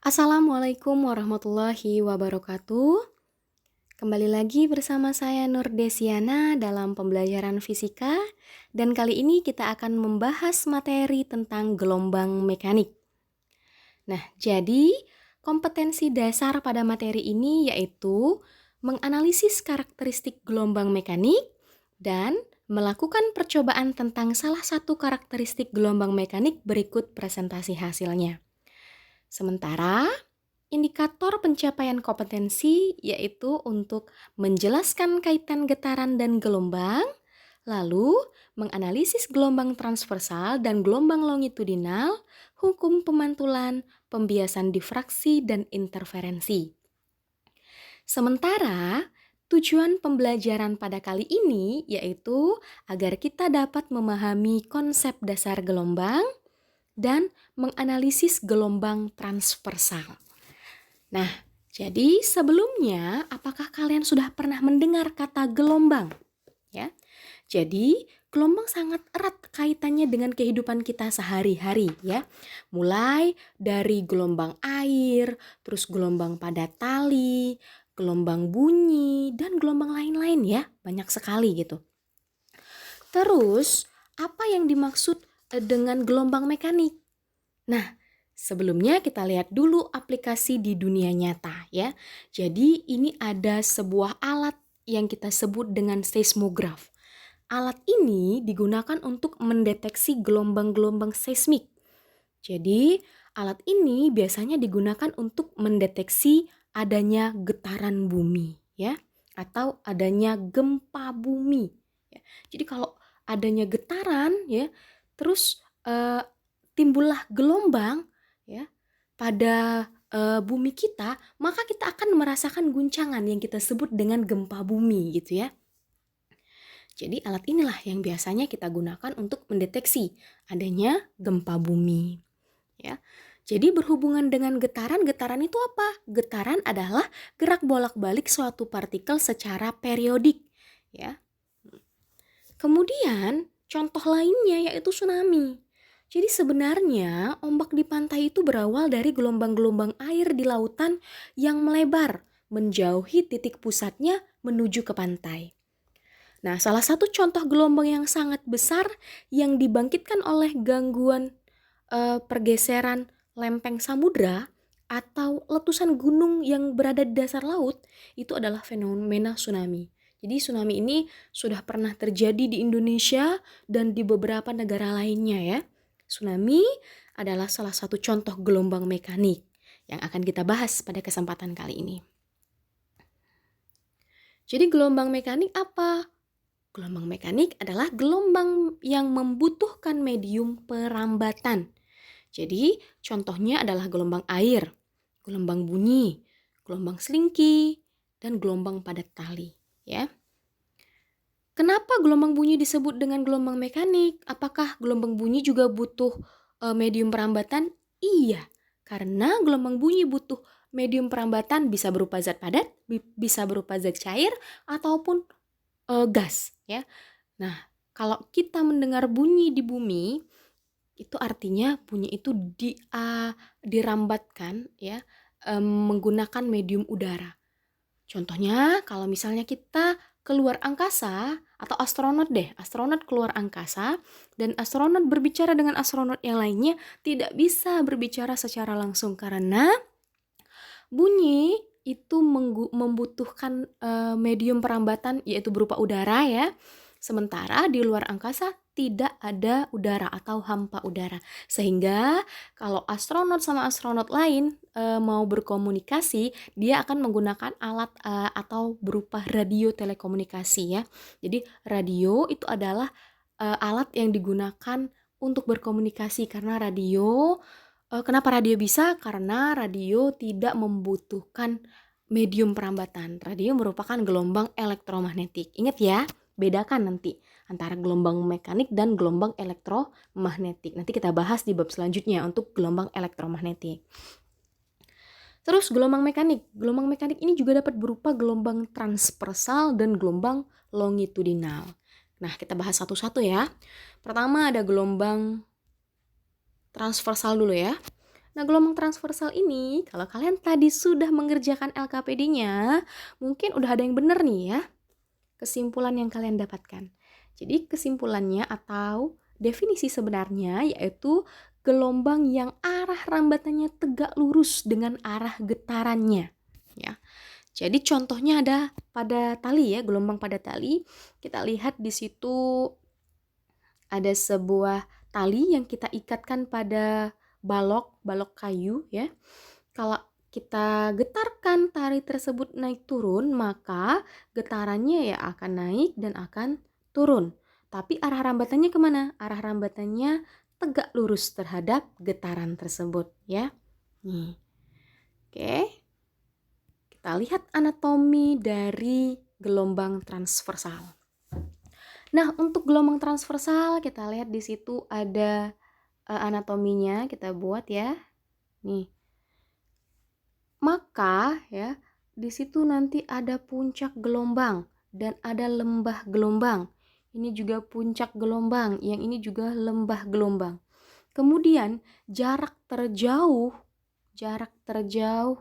Assalamualaikum warahmatullahi wabarakatuh. Kembali lagi bersama saya Nur Desiana dalam pembelajaran fisika, dan kali ini kita akan membahas materi tentang gelombang mekanik. Nah, jadi kompetensi dasar pada materi ini yaitu menganalisis karakteristik gelombang mekanik dan melakukan percobaan tentang salah satu karakteristik gelombang mekanik berikut presentasi hasilnya. Sementara indikator pencapaian kompetensi yaitu untuk menjelaskan kaitan getaran dan gelombang, lalu menganalisis gelombang transversal dan gelombang longitudinal, hukum pemantulan, pembiasan difraksi, dan interferensi. Sementara tujuan pembelajaran pada kali ini yaitu agar kita dapat memahami konsep dasar gelombang dan menganalisis gelombang transversal. Nah, jadi sebelumnya apakah kalian sudah pernah mendengar kata gelombang? Ya. Jadi, gelombang sangat erat kaitannya dengan kehidupan kita sehari-hari ya. Mulai dari gelombang air, terus gelombang pada tali, gelombang bunyi, dan gelombang lain-lain ya. Banyak sekali gitu. Terus, apa yang dimaksud dengan gelombang mekanik? Nah, sebelumnya kita lihat dulu aplikasi di dunia nyata ya. Jadi ini ada sebuah alat yang kita sebut dengan seismograf. Alat ini digunakan untuk mendeteksi gelombang-gelombang seismik. Jadi alat ini biasanya digunakan untuk mendeteksi adanya getaran bumi ya, atau adanya gempa bumi. Ya. Jadi kalau adanya getaran ya, terus timbullah gelombang ya pada bumi kita, maka kita akan merasakan guncangan yang kita sebut dengan gempa bumi gitu ya. Jadi alat inilah yang biasanya kita gunakan untuk mendeteksi adanya gempa bumi ya. Jadi berhubungan dengan getaran itu apa? Getaran adalah gerak bolak-balik suatu partikel secara periodik ya. Kemudian contoh lainnya yaitu tsunami. Jadi sebenarnya ombak di pantai itu berawal dari gelombang-gelombang air di lautan yang melebar, menjauhi titik pusatnya menuju ke pantai. Nah, salah satu contoh gelombang yang sangat besar yang dibangkitkan oleh gangguan pergeseran lempeng samudra atau letusan gunung yang berada di dasar laut itu adalah fenomena tsunami. Jadi tsunami ini sudah pernah terjadi di Indonesia dan di beberapa negara lainnya ya. Tsunami adalah salah satu contoh gelombang mekanik yang akan kita bahas pada kesempatan kali ini. Jadi gelombang mekanik apa? Gelombang mekanik adalah gelombang yang membutuhkan medium perambatan. Jadi contohnya adalah gelombang air, gelombang bunyi, gelombang selingki, dan gelombang padat tali. Ya. Kenapa gelombang bunyi disebut dengan gelombang mekanik? Apakah gelombang bunyi juga butuh medium perambatan? Iya, karena gelombang bunyi butuh medium perambatan bisa berupa zat padat, bisa berupa zat cair, ataupun gas ya. Nah, kalau kita mendengar bunyi di bumi, itu artinya bunyi itu dirambatkan ya menggunakan medium udara. Contohnya kalau misalnya kita keluar angkasa atau astronot keluar angkasa dan astronot berbicara dengan astronot yang lainnya tidak bisa berbicara secara langsung karena bunyi itu membutuhkan medium perambatan yaitu berupa udara ya. Sementara di luar angkasa tidak ada udara atau hampa udara. Sehingga kalau astronot sama astronot lain mau berkomunikasi, dia akan menggunakan alat atau berupa radio telekomunikasi ya. Jadi radio itu adalah alat yang digunakan untuk berkomunikasi karena radio kenapa radio bisa? Karena radio tidak membutuhkan medium perambatan. Radio merupakan gelombang elektromagnetik. Ingat ya, bedakan nanti antara gelombang mekanik dan gelombang elektromagnetik. Nanti kita bahas di bab selanjutnya untuk gelombang elektromagnetik. Terus gelombang mekanik. Gelombang mekanik ini juga dapat berupa gelombang transversal dan gelombang longitudinal. Nah, kita bahas satu-satu ya. Pertama ada gelombang transversal dulu ya. Nah, gelombang transversal ini kalau kalian tadi sudah mengerjakan LKPD-nya, mungkin udah ada yang benar nih ya, kesimpulan yang kalian dapatkan. Jadi kesimpulannya atau definisi sebenarnya yaitu gelombang yang arah rambatannya tegak lurus dengan arah getarannya, ya. Jadi contohnya ada pada tali ya, gelombang pada tali. Kita lihat di situ ada sebuah tali yang kita ikatkan pada balok kayu ya. Kalau kita getarkan tali tersebut naik turun, maka getarannya ya akan naik dan akan turun. Tapi arah rambatannya kemana? Arah rambatannya tegak lurus terhadap getaran tersebut ya. Nih. Oke. Kita lihat anatomi dari gelombang transversal. Nah, untuk gelombang transversal kita lihat di situ ada anatominya, kita buat ya. Nih. Maka ya, di situ nanti ada puncak gelombang dan ada lembah gelombang. Ini juga puncak gelombang, yang ini juga lembah gelombang. Kemudian jarak terjauh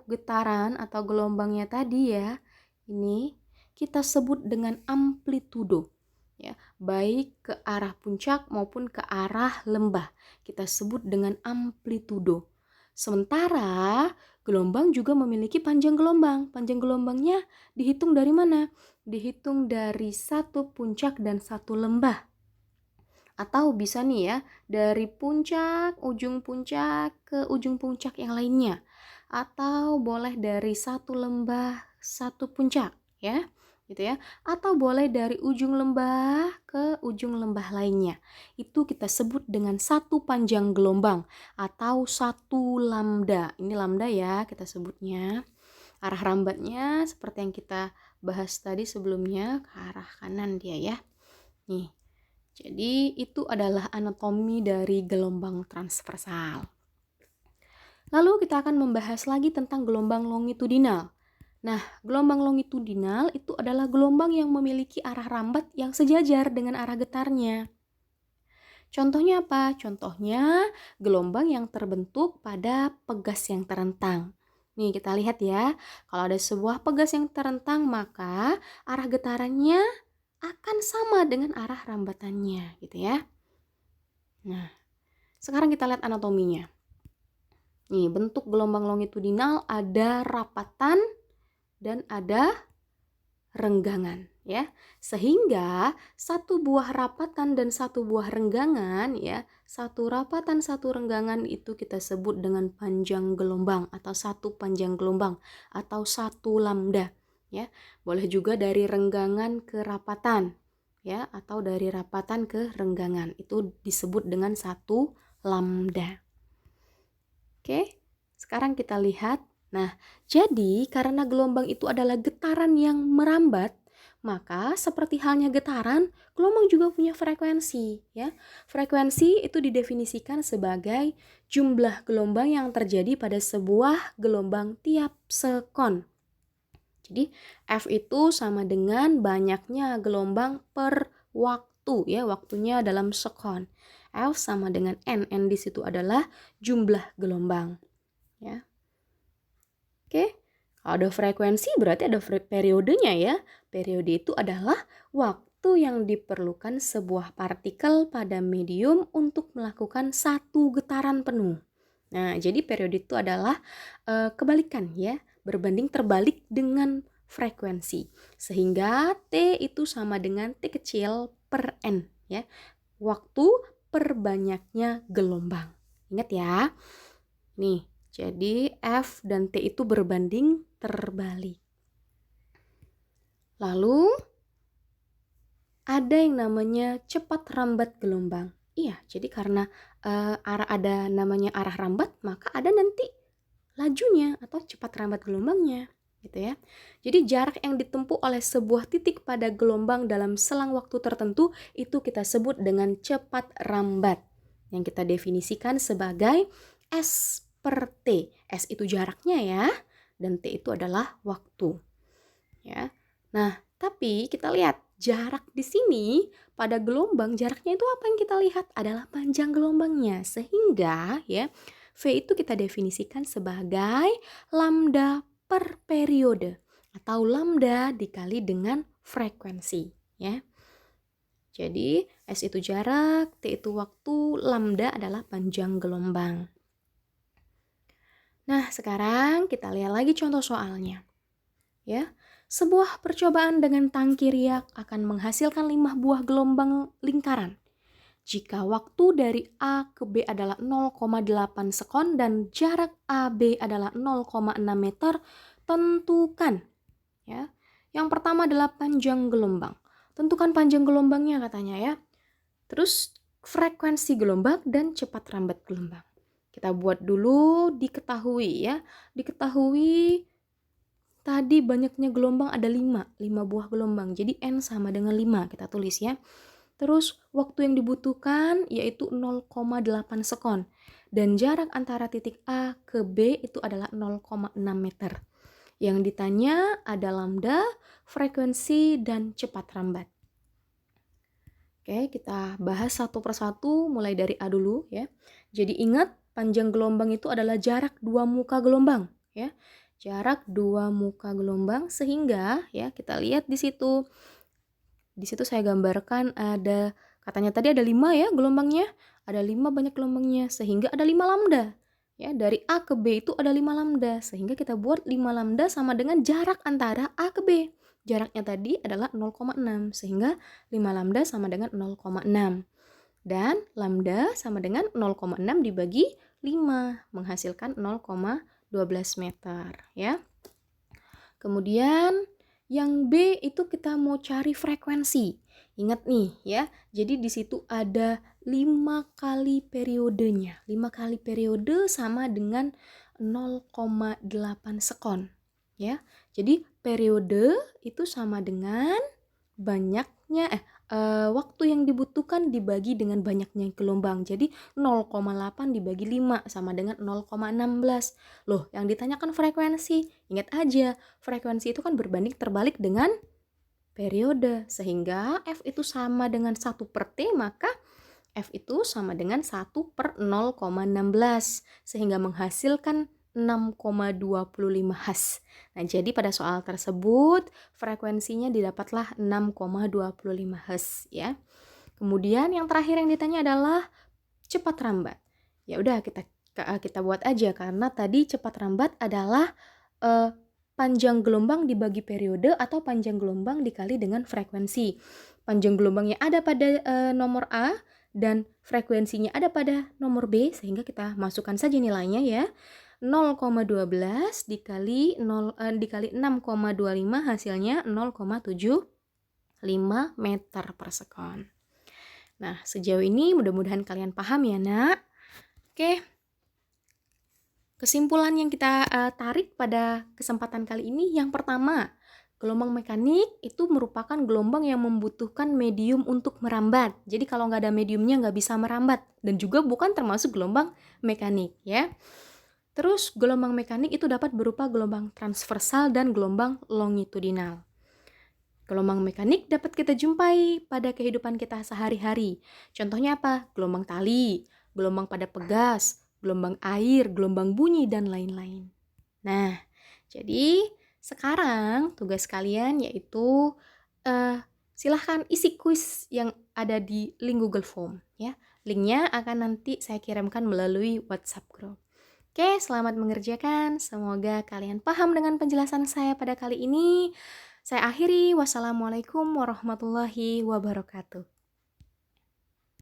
getaran atau gelombangnya tadi ya, ini kita sebut dengan amplitudo. Ya, baik ke arah puncak maupun ke arah lembah, kita sebut dengan amplitudo. Sementara gelombang juga memiliki panjang gelombang. Panjang gelombangnya dihitung dari mana? Dihitung dari satu puncak dan satu lembah. Atau bisa nih ya, dari ujung puncak ke ujung puncak yang lainnya. Atau boleh dari satu lembah, satu puncak ya, gitu ya. Atau boleh dari ujung lembah ke ujung lembah lainnya. Itu kita sebut dengan satu panjang gelombang atau satu lambda. Ini lambda ya kita sebutnya. Arah rambatnya seperti yang kita bahas tadi sebelumnya, ke arah kanan dia ya. Nih. Jadi itu adalah anatomi dari gelombang transversal. Lalu kita akan membahas lagi tentang gelombang longitudinal. Nah, gelombang longitudinal itu adalah gelombang yang memiliki arah rambat yang sejajar dengan arah getarnya. Contohnya apa? Contohnya gelombang yang terbentuk pada pegas yang terentang. Nih kita lihat ya, kalau ada sebuah pegas yang terentang maka arah getarannya akan sama dengan arah rambatannya gitu ya. Nah, sekarang kita lihat anatominya. Nih, bentuk gelombang longitudinal ada rapatan dan ada renggangan ya. Sehingga satu buah rapatan dan satu buah renggangan ya, satu rapatan satu renggangan itu kita sebut dengan panjang gelombang atau satu panjang gelombang atau satu lambda. Ya, boleh juga dari renggangan ke rapatan ya, atau dari rapatan ke renggangan, itu disebut dengan satu lambda. Oke, sekarang kita lihat. Nah, jadi karena gelombang itu adalah getaran yang merambat, maka seperti halnya getaran, gelombang juga punya frekuensi ya. Frekuensi itu didefinisikan sebagai jumlah gelombang yang terjadi pada sebuah gelombang tiap sekon. Jadi F itu sama dengan banyaknya gelombang per waktu ya, waktunya dalam sekon. F sama dengan N. N di situ adalah jumlah gelombang. Ya. Oke. Kalau ada frekuensi berarti ada periodenya ya. Periode itu adalah waktu yang diperlukan sebuah partikel pada medium untuk melakukan satu getaran penuh. Nah, jadi periode itu adalah kebalikan ya, berbanding terbalik dengan frekuensi. Sehingga T itu sama dengan T kecil per N ya. Waktu per banyaknya gelombang. Ingat ya. Nih, jadi F dan T itu berbanding terbalik. Lalu ada yang namanya cepat rambat gelombang. Iya, jadi karena ada namanya arah rambat, maka ada nanti lajunya atau cepat rambat gelombangnya, gitu ya. Jadi jarak yang ditempuh oleh sebuah titik pada gelombang dalam selang waktu tertentu itu kita sebut dengan cepat rambat, yang kita definisikan sebagai S per T. S itu jaraknya ya, dan T itu adalah waktu. Ya. Nah, tapi kita lihat jarak di sini pada gelombang, jaraknya itu apa yang kita lihat adalah panjang gelombangnya, sehingga ya V itu kita definisikan sebagai lambda per periode atau lambda dikali dengan frekuensi, ya. Jadi S itu jarak, T itu waktu, lambda adalah panjang gelombang. Nah, sekarang kita lihat lagi contoh soalnya. Ya, sebuah percobaan dengan tangki riak akan menghasilkan 5 buah gelombang lingkaran. Jika waktu dari A ke B adalah 0,8 sekon dan jarak AB adalah 0,6 meter, tentukan. Ya. Yang pertama adalah panjang gelombang. Tentukan panjang gelombangnya katanya ya. Terus frekuensi gelombang dan cepat rambat gelombang. Kita buat dulu diketahui ya. Diketahui tadi banyaknya gelombang ada 5 buah gelombang. Jadi N sama dengan 5 kita tulis ya. Terus waktu yang dibutuhkan yaitu 0,8 sekon. Dan jarak antara titik A ke B itu adalah 0,6 meter. Yang ditanya ada lambda, frekuensi, dan cepat rambat. Oke, kita bahas satu persatu mulai dari A dulu ya. Jadi ingat panjang gelombang itu adalah jarak 2 muka gelombang ya. Jarak 2 muka gelombang sehingga ya kita lihat di situ. Di situ saya gambarkan ada katanya tadi ada 5 ya gelombangnya. Ada 5 banyak gelombangnya sehingga ada 5 lambda. Ya, dari A ke B itu ada 5 lambda, sehingga kita buat 5 lambda sama dengan jarak antara A ke B. Jaraknya tadi adalah 0,6, sehingga 5 lambda sama dengan 0,6. Dan lambda sama dengan 0,6 dibagi 5, menghasilkan 0,12 meter. Ya. Kemudian yang B itu kita mau cari frekuensi. Ingat nih ya, jadi di situ ada 5 kali periodenya. 5 kali periode sama dengan 0,8 sekon. Ya, jadi periode itu sama dengan banyaknya waktu yang dibutuhkan dibagi dengan banyaknya gelombang. Jadi 0,8 dibagi 5 sama dengan 0,16. Loh, yang ditanyakan frekuensi. Ingat aja, frekuensi itu kan berbanding terbalik dengan periode. Sehingga F itu sama dengan 1 per T, maka F itu sama dengan 1 per 0,16. Sehingga menghasilkan 6,25 Hz. Nah, jadi pada soal tersebut frekuensinya didapatlah 6,25 Hz ya. Kemudian yang terakhir yang ditanya adalah cepat rambat. Ya udah kita buat aja karena tadi cepat rambat adalah panjang gelombang dibagi periode atau panjang gelombang dikali dengan frekuensi. Panjang gelombangnya ada pada nomor A dan frekuensinya ada pada nomor B, sehingga kita masukkan saja nilainya ya. 0,12 dikali 6,25 hasilnya 0,75 meter per sekon. Nah, sejauh ini mudah-mudahan kalian paham ya, Nak. Oke. Kesimpulan yang kita tarik pada kesempatan kali ini, yang pertama, gelombang mekanik itu merupakan gelombang yang membutuhkan medium untuk merambat. Jadi kalau nggak ada mediumnya nggak bisa merambat. Dan juga bukan termasuk gelombang mekanik ya. Terus gelombang mekanik itu dapat berupa gelombang transversal dan gelombang longitudinal. Gelombang mekanik dapat kita jumpai pada kehidupan kita sehari-hari. Contohnya apa? Gelombang tali, gelombang pada pegas, gelombang air, gelombang bunyi, dan lain-lain. Nah, jadi sekarang tugas kalian yaitu silahkan isi kuis yang ada di link Google Form ya. Linknya akan nanti saya kirimkan melalui WhatsApp group. Oke, selamat mengerjakan. Semoga kalian paham dengan penjelasan saya pada kali ini. Saya akhiri. Wassalamualaikum warahmatullahi wabarakatuh.